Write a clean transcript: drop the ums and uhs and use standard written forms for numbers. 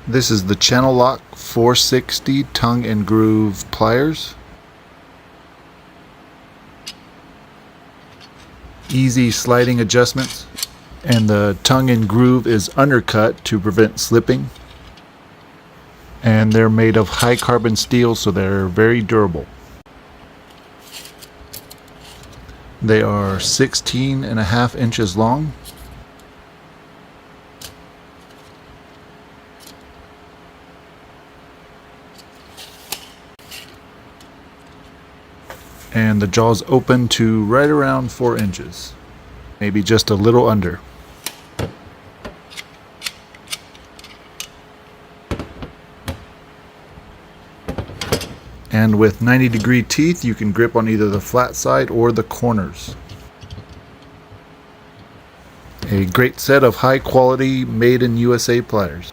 This is the Channellock 460 tongue and groove pliers. Easy sliding adjustments, and the tongue and groove is undercut to prevent slipping. And they're made of high carbon steel, so they're very durable. They are 16.5 inches long. And the jaws open to right around 4 inches, maybe just a little under. And with 90-degree teeth, you can grip on either the flat side or the corners. A great set of high quality, made in USA pliers.